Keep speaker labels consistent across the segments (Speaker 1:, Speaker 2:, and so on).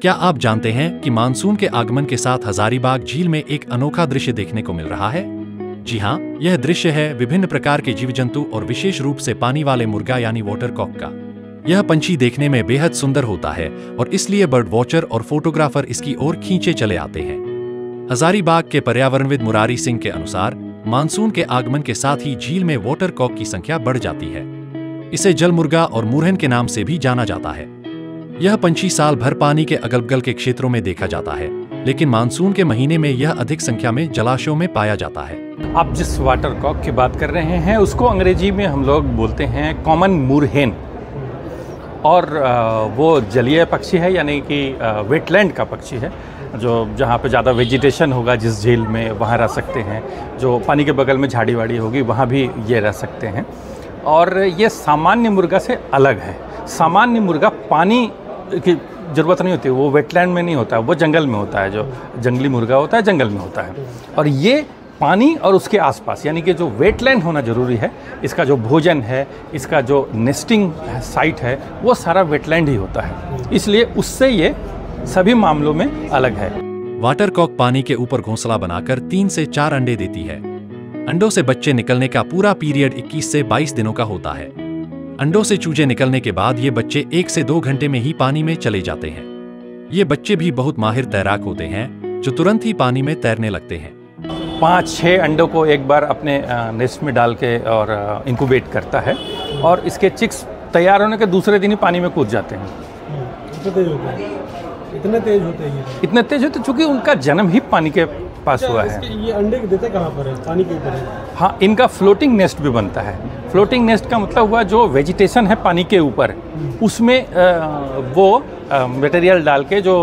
Speaker 1: क्या आप जानते हैं कि मानसून के आगमन के साथ हजारीबाग झील में एक अनोखा दृश्य देखने को मिल रहा है? जी हाँ, यह दृश्य है विभिन्न प्रकार के जीव जंतु और विशेष रूप से पानी वाले मुर्गा यानी वाटर कॉक का। यह पंछी देखने में बेहद सुंदर होता है और इसलिए बर्ड वॉचर और फोटोग्राफर इसकी ओर खींचे चले आते हैं। हजारीबाग के पर्यावरणविद मुरारी सिंह के अनुसार मानसून के आगमन के साथ ही झील में वाटर कॉक की संख्या बढ़ जाती है। इसे जल मुर्गा और मुरहन के नाम से भी जाना जाता है। यह पंछी साल भर पानी के अगल बगल के क्षेत्रों में देखा जाता है, लेकिन मानसून के महीने में यह अधिक संख्या में जलाशयों में पाया जाता है।
Speaker 2: आप जिस वाटर कॉक की बात कर रहे हैं उसको अंग्रेजी में हम लोग बोलते हैं कॉमन मुरहेन, और वो जलीय पक्षी है, यानी कि वेटलैंड का पक्षी है, जो जहाँ पे ज़्यादा वेजिटेशन होगा जिस झील में वहाँ रह सकते हैं। जो पानी के बगल में झाड़ी वाड़ी होगी वहाँ भी ये रह सकते हैं। और ये सामान्य मुर्गा से अलग है। सामान्य मुर्गा पानी की ज़रूरत नहीं होती, वो वेटलैंड में नहीं होता है, वो जंगल में होता है। जो जंगली मुर्गा होता है जंगल में होता है, और ये पानी और उसके आसपास, यानी कि जो वेटलैंड होना ज़रूरी है। इसका जो भोजन है, इसका जो नेस्टिंग साइट है, वो सारा वेटलैंड ही होता है, इसलिए उससे ये सभी मामलों में अलग है।
Speaker 1: वाटर कॉक पानी के ऊपर घोंसला बनाकर 3 से 4 अंडे देती है। अंडों से बच्चे निकलने का पूरा पीरियड 21 से 22 दिनों का होता है। अंडों से चूजे निकलने के बाद ये बच्चे 1 से 2 घंटे में ही पानी में चले जाते हैं। ये बच्चे भी बहुत माहिर तैराक होते हैं, जो तुरंत ही पानी में तैरने लगते हैं।
Speaker 2: 5-6 अंडों को एक बार अपने नेस्ट में डाल के और इंक्यूबेट करता है, और इसके चिक्स तैयार होने के दूसरे दिन ही पानी में कूद जाते हैं।
Speaker 3: इतने तेज होते हैं?
Speaker 2: इतने तेज होते चूँकि उनका जन्म ही पानी के पास हुआ है।
Speaker 3: ये अंडे देते कहाँ पर है? पानी के ऊपर है?
Speaker 2: हाँ, इनका फ्लोटिंग नेस्ट भी बनता है। फ्लोटिंग नेस्ट का मतलब हुआ जो वेजिटेशन है पानी के ऊपर, उसमें वो मटेरियल डाल के, जो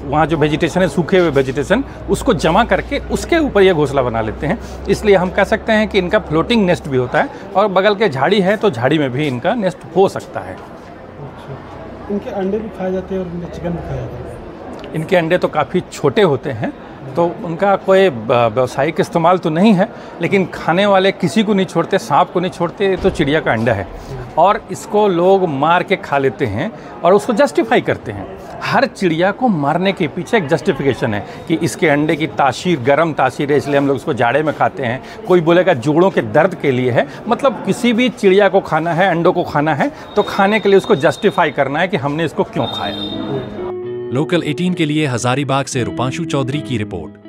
Speaker 2: वहाँ जो वेजिटेशन है, सूखे हुए वेजिटेशन, उसको जमा करके उसके ऊपर ये घोंसला बना लेते हैं। इसलिए हम कह सकते हैं कि इनका फ्लोटिंग नेस्ट भी होता है, और बगल के झाड़ी है तो झाड़ी में भी इनका नेस्ट हो सकता है।
Speaker 3: अच्छा। इनके अंडे भी खाए जाते हैं और इनके चिकन भी खाया जाता है?
Speaker 2: इनके अंडे तो काफ़ी छोटे होते हैं, तो उनका कोई व्यावसायिक इस्तेमाल तो नहीं है, लेकिन खाने वाले किसी को नहीं छोड़ते, सांप को नहीं छोड़ते। ये तो चिड़िया का अंडा है, और इसको लोग मार के खा लेते हैं और उसको जस्टिफाई करते हैं। हर चिड़िया को मारने के पीछे एक जस्टिफिकेशन है कि इसके अंडे की तासीर गर्म तासीर है, इसलिए हम लोग उसको जाड़े में खाते हैं। कोई बोलेगा जोड़ों के दर्द के लिए है। मतलब किसी भी चिड़िया को खाना है, अंडों को खाना है, तो खाने के लिए उसको जस्टिफाई करना है कि हमने इसको क्यों खाया।
Speaker 1: लोकल 18 के लिए हजारीबाग से रूपांशु चौधरी की रिपोर्ट।